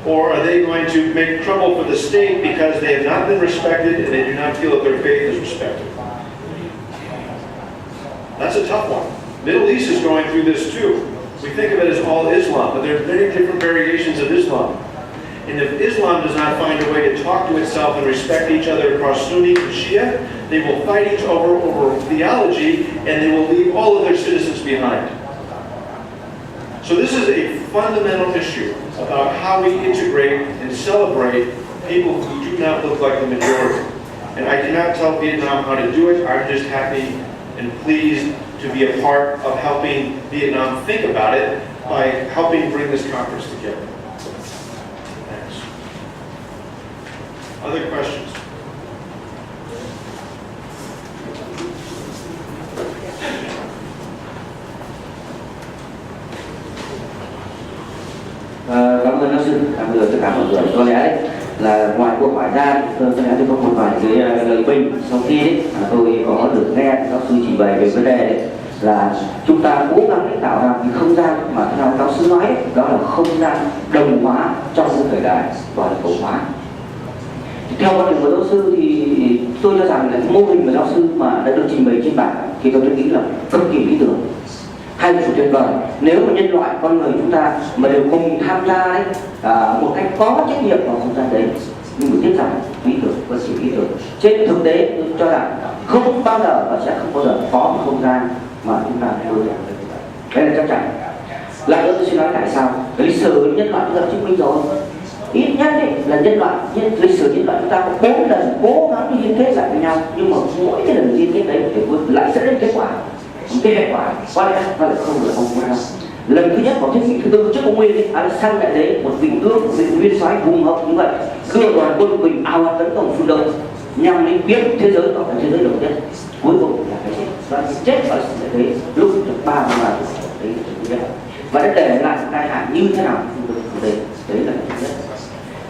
Or are they going to make trouble for the state because they have not been respected and they do not feel that their faith is respected? That's a tough one. Middle East is going through this too. We think of it as all Islam, but there are many different variations of Islam. And if Islam does not find a way to talk to itself and respect each other across Sunni and Shia, they will fight each other over theology and they will leave all of their citizens behind. So this is a fundamental issue about how we integrate and celebrate people who do not look like the majority. And I cannot tell Vietnam how to do it. I'm just happy and pleased to be a part of helping Vietnam think about it by helping bring this conference together. Thanks. Other questions? Cảm ơn giáo sư, cảm ơn tất cả mọi người. Có lẽ đấy là ngoài câu hỏi ra, tôi có lẽ tôi có một vài cái lời bình. Sau khi đấy, tôi có được nghe giáo sư trình bày về vấn đề đấy, là chúng ta cố gắng tạo ra cái không gian mà theo giáo sư nói đấy, đó là không gian đồng hóa trong cái thời đại toàn cầu hóa. Theo quan điểm của giáo sư thì tôi cho rằng là mô hình của giáo sư mà đã được trình bày trên bảng thì tôi nghĩ là cực kỳ lý tưởng, hay là tuyệt vời. Nếu mà nhân loại con người chúng ta mà đều cùng tham gia đấy, một cách có trách nhiệm vào không gian đấy, nhưng mà tiếc rằng lý tưởng vẫn chỉ lý tưởng. Trên thực tế tôi cho rằng không bao giờ và sẽ không bao giờ có một không gian mà chúng ta đối tượng. Đây là chắc chắn. Lại nữa tôi xin nói tại sao? Lịch sử nhân loại chúng ta chứng minh rồi. Ít nhất ấy, là lịch sử nhân loại chúng ta có 4 lần cố gắng đi liên kết lại với nhau, nhưng mà mỗi cái lần liên kết đấy thì lại dẫn đến kết quả. Cái hệ quả có lẽ nó lại không được mong muốn đâu. Lần thứ nhất vào thế kỷ thứ tư trước ông Nguyên ấy, Alexander đại đế, một vị tướng, một vị nguyên soái hùng hậu như vậy, đưa đoàn quân mình ào ạt tấn công phương Đông nhằm đến biến thế giới trở thành thế giới đầu tiên. Cuối cùng là cái chết, và chết ở đại đế lúc được 3 năm đấy là thứ nhất. Và đã để lại tai hại như thế nào đấy là thứ nhất.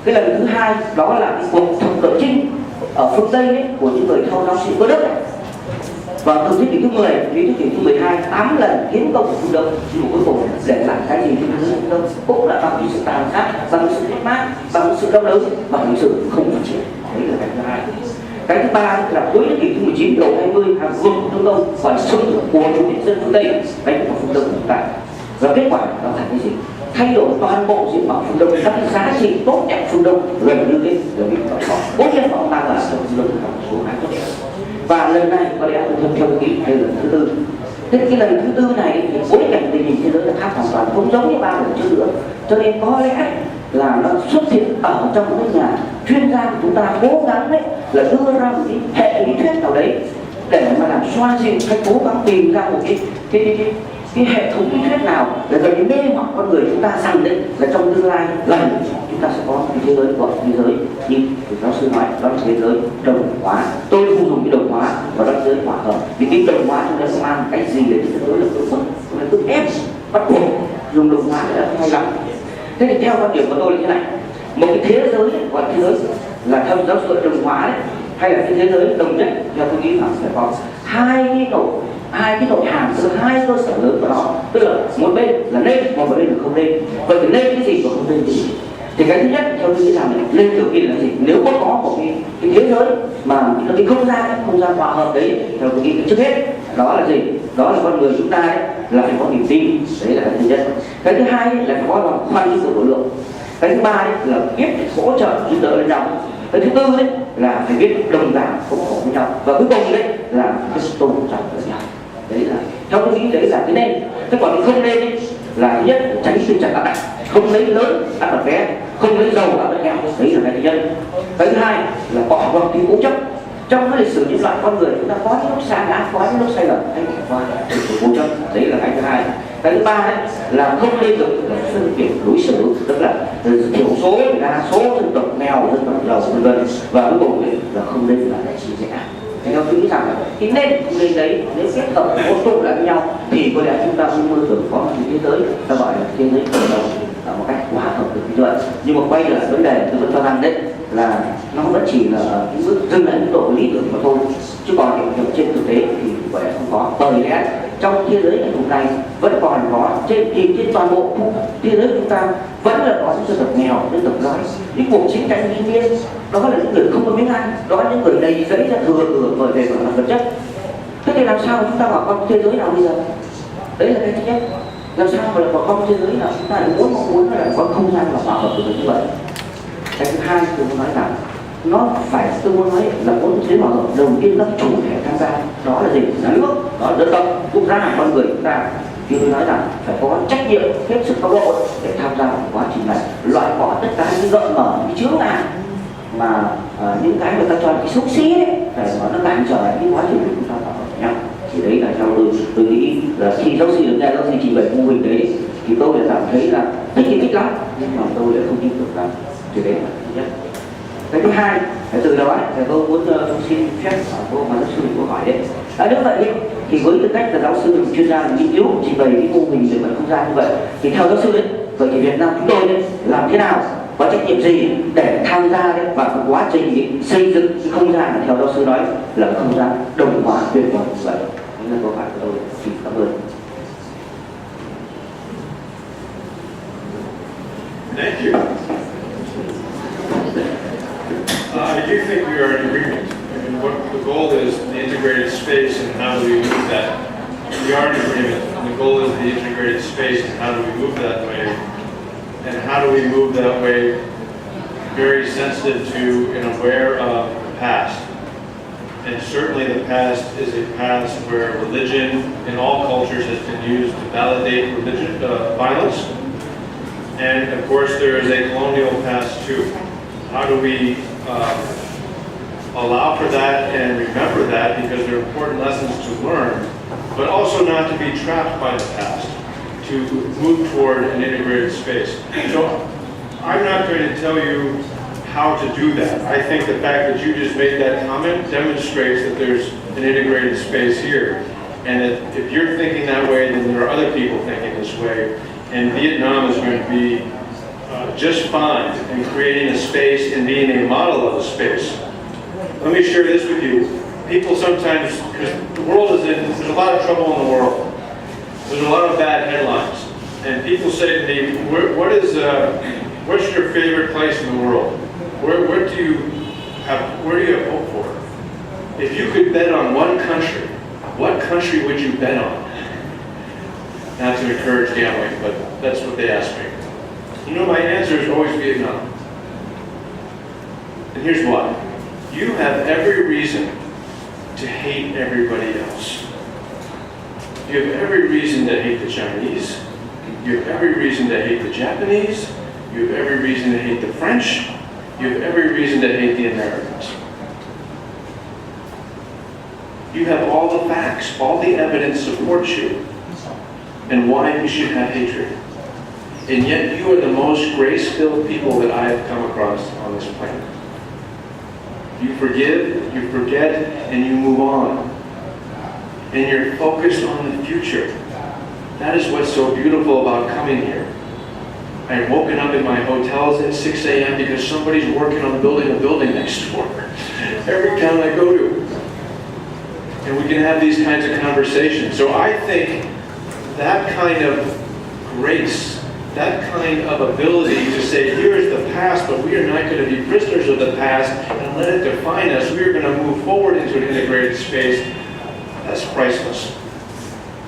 Cái lần thứ hai đó là cái cuộc thập tự chinh ở phương Tây ấy, của những người theo giáo sĩ cơ đốc này. Và từ thế kỷ thứ 10 đến thế kỷ thứ 12, 8 lần tiến công của phương Đông, nhưng mà cuối cùng để lại cái gì trên thế giới phương Đông cũng là bằng sự tàn sát, bằng sự mất mát, bằng sự đau đớn, bằng sự không phát triển. Đấy là cái thứ hai. Cái thứ ba là cuối thế kỷ thứ 19 đầu 20, hàng quân của phương Đông còn xâm lược của chủ nghĩa dân phương Tây đánh vào phương Đông của chúng ta. Và kết quả nó thành cái gì? Thay đổi toàn bộ diện mạo phương Đông, các giá trị tốt đẹp phương Đông gần như thế là bị bỏ sót. Cố nhiên họ đang là trong phương Đông là một số hai tốt đẹp. Và lần này có lẽ tôi theo kỹ đây là lần thứ tư Thế cái lần thứ tư này thì bối cảnh tình hình thế giới là khác hoàn toàn, không giống như 3 lần trước nữa. Cho nên có lẽ là nó xuất hiện ở trong cái nhà chuyên gia của chúng ta cố gắng đấy là đưa ra một cái hệ lý thuyết nào đấy để mà làm xoa dịu, hay cố gắng tìm ra một cái hệ thống lý thuyết nào để gây mê hoặc con người chúng ta rằng đấy là trong tương lai lần chúng ta sẽ có một thế giới gọi thế giới như giáo sư nói, đó là thế giới đồng hóa. Tôi không dùng cái đồng hóa mà đó là thế giới hòa hợp, vì cái đồng hóa chúng ta sẽ mang cái gì để thế giới là tự bức, là tự ép bắt buộc dùng đồng hóa là hay lắm. Thế thì theo quan điểm của tôi là thế này, một cái thế giới gọi thế giới là theo giáo sư đồng hóa đấy, hay là cái thế giới đồng nhất, theo tôi nghĩ là phải có hai cái nội hàm giữa hai cơ sở lớn của nó, tức là một bên là nên, một bên là không nên. Vậy thì nên cái gì và không nên cái gì? Thì cái thứ nhất theo tôi nghĩ là nên điều kiện là gì? Nếu có một cái thế giới mà cái không gian hòa hợp đấy, theo tôi nghĩ trước hết đó là gì? Đó là con người chúng ta đấy là phải có niềm tin, đấy là cái thứ nhất. Cái thứ hai là phải có lòng khoan dung của độ lượng. Cái thứ ba đấy là biết hỗ trợ giúp đỡ lẫn nhau. Cái thứ tư đấy là phải biết đồng cảm ủng hộ với nhau, và cuối cùng đấy là biết tôn trọng lẫn nhau. Đấy là theo tôi nghĩ đấy là cái nên. Thế còn cái không nên ấy, là thứ nhất tránh tình trạng áp đặt, không lấy lớn áp đặt bé, không lấy giàu áp đặt nghèo, đấy là cái thứ nhất. Cái thứ hai là bỏ qua cái cố chấp. Trong cái lịch sử nhân loại con người chúng ta có những lúc sa ngã, có những lúc sai lầm, hay qua cố chấp, đấy là cái thứ hai. Cái thứ ba đấy là không nên được phân biệt đối xử, tức là thiểu số, đa số, dân tộc nghèo, dân tộc giàu, vân vân. Và cuối cùng là không nên là chia rẽ. Thì theo tôi nghĩ rằng cái nên không nên đấy, nếu kết hợp hỗ trợ lại với nhau thì có lẽ chúng ta cũng mơ tưởng có một thế giới ta gọi là thế giới cộng đồng một cách hòa hợp được như vậy. Nhưng mà quay trở lại vấn đề, tôi vẫn cho rằng đấy là nó vẫn chỉ là ở cái mức dừng lại mức độ lý tưởng mà thôi, chứ còn hiện trên thực tế thì có lẽ không có. Bởi lẽ trong thế giới ngày hôm nay vẫn còn có trên toàn bộ thế giới chúng ta vẫn là có những dân tộc nghèo, dân tộc đói, những cuộc chiến tranh liên miên, đó là những người không có miếng ăn, đó là những người đầy giấy ra thừa bởi về mặt vật chất. Thế thì làm sao chúng ta bảo con thế giới nào bây giờ? Đấy là cái thứ nhất. Làm sao mà lại có con thế giới nào chúng ta lại mong muốn là có không gian và hòa hợp được như vậy? Cái thứ hai tôi muốn nói rằng nó phải, tôi muốn nói là muốn thế hòa hợp đầu tiên các chủ thể tham gia, đó là gì? Nhà nước, đó là dân tộc, quốc gia, con người chúng ta. Thì tôi nói rằng phải có trách nhiệm hết sức cao độ để tham gia vào quá trình này, loại bỏ tất cả những gợi mở, những chướng ngại mà những cái người ta cho là cái xúc xí đấy, để mà nó cản trở lại cái quá trình của chúng ta hòa hợp với nhau. Thì đấy là theo tôi nghĩ là khi giáo sư được nghe giáo sư trình bày mô hình đấy thì tôi lại cảm thấy là thích lắm, nhưng mà tôi lại không tin được lắm. Thì đấy là thứ nhất. Cái thứ hai, từ đó thì tôi muốn tôi xin phép cô mà giáo sư có hỏi đấy. Nếu vậy thì với tư cách là giáo sư chuyên gia nghiên cứu trình bày cái mô hình về mặt không gian như vậy, thì theo giáo sư đấy, vậy thì Việt Nam chúng tôi đấy làm thế nào, có trách nhiệm gì để tham gia đấy vào cái quá trình xây dựng cái không gian mà theo giáo sư nói là không gian đồng hóa tuyệt vời như vậy? Đấy là câu hỏi của tôi. Xin cảm ơn. Thank you. I do think we are in agreement. I mean, what the goal is the integrated space and how do we move that. We are in agreement. The goal is the integrated space and how do we move that way. And how do we move that way very sensitive to and aware of the past. And certainly the past is a past where religion in all cultures has been used to validate violence. And of course there is a colonial past too. How do we allow for that and remember that, because they're important lessons to learn, but also not to be trapped by the past, to move toward an integrated space. So I'm not going to tell you how to do that. I think the fact that you just made that comment demonstrates that there's an integrated space here. And if you're thinking that way, then there are other people thinking this way. And Vietnam is going to be just fine in creating a space and being a model of a space. Let me share this with you. People sometimes, because the world is in, there's a lot of trouble in the world. There's a lot of bad headlines. And people say to me, what's your favorite place in the world? Where do you have hope for? If you could bet on one country, what country would you bet on? Not to encourage gambling, but that's what they ask me. You know, my answer is always Vietnam. And here's why. You have every reason to hate everybody else. You have every reason to hate the Chinese. You have every reason to hate the Japanese. You have every reason to hate the French. You have every reason to hate the Americans. You have all the facts, all the evidence supports you, and why you should have hatred. And yet you are the most grace-filled people that I have come across on this planet. You forgive, you forget, and you move on. And you're focused on the future. That is what's so beautiful about coming here. I have woken up in my hotels at 6 a.m. because somebody's working on building a building next door. Every town I go to. And we can have these kinds of conversations. So I think that kind of grace, that kind of ability to say, here is the past, but we are not going to be prisoners of the past and let it define us. We are going to move forward into an integrated space. That's priceless.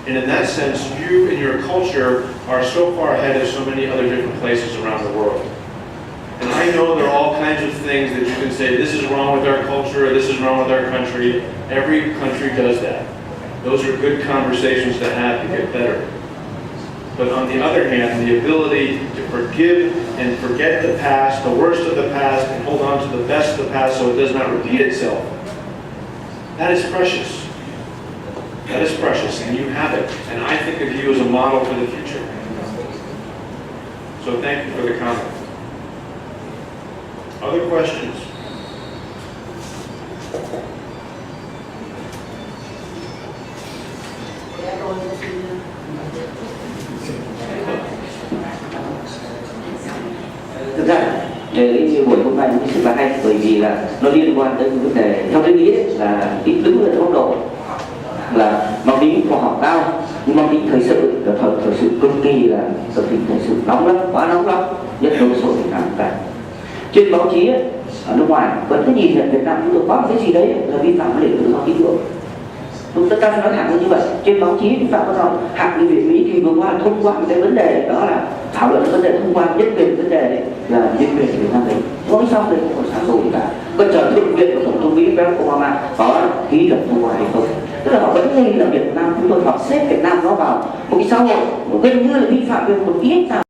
And in that sense, you and your culture are so far ahead of so many other different places around the world. And I know there are all kinds of things that you can say, this is wrong with our culture, or this is wrong with our country. Every country does that. Those are good conversations to have to get better. But on the other hand, the ability to forgive and forget the past, the worst of the past, and hold on to the best of the past so it does not repeat itself, that is precious. That is precious, and you have it. And I think of you as a model for the future. So thank you for the comment. Other questions? Thực ra cái buổi hôm nay cũng rất là hay, bởi vì là nó liên quan tới vấn đề, theo tôi nghĩ là đứng ở góc độ là mang tính khoa học cao, nhưng mang tính thời sự, thời sự cực kỳ là thời sự nóng lắm, quá nóng lắm, nhất là số Việt Nam cả. Trên báo chí ấy, ở nước ngoài vẫn cứ nhìn nhận Việt Nam chúng tôi có một cái gì đấy là vi phạm vấn đề tự do tín ngưỡng. Chúng ta nói thẳng như vậy. Trên báo chí chúng ta có nói hạng nghị viện Mỹ thì vừa qua thông qua cái vấn đề đó là thảo luận vấn đề thông qua nhân quyền vấn đề đấy là nhân quyền Việt Nam đấy. Nói xong đây không có xã hội cả. Có chờ thượng viện của tổng thống Mỹ Barack Obama có ký luật thông qua hay không? Tức là họ vẫn nghĩ là Việt Nam chúng tôi họ xếp Việt Nam nó vào một cái xã hội gần như là vi phạm về một ít nào.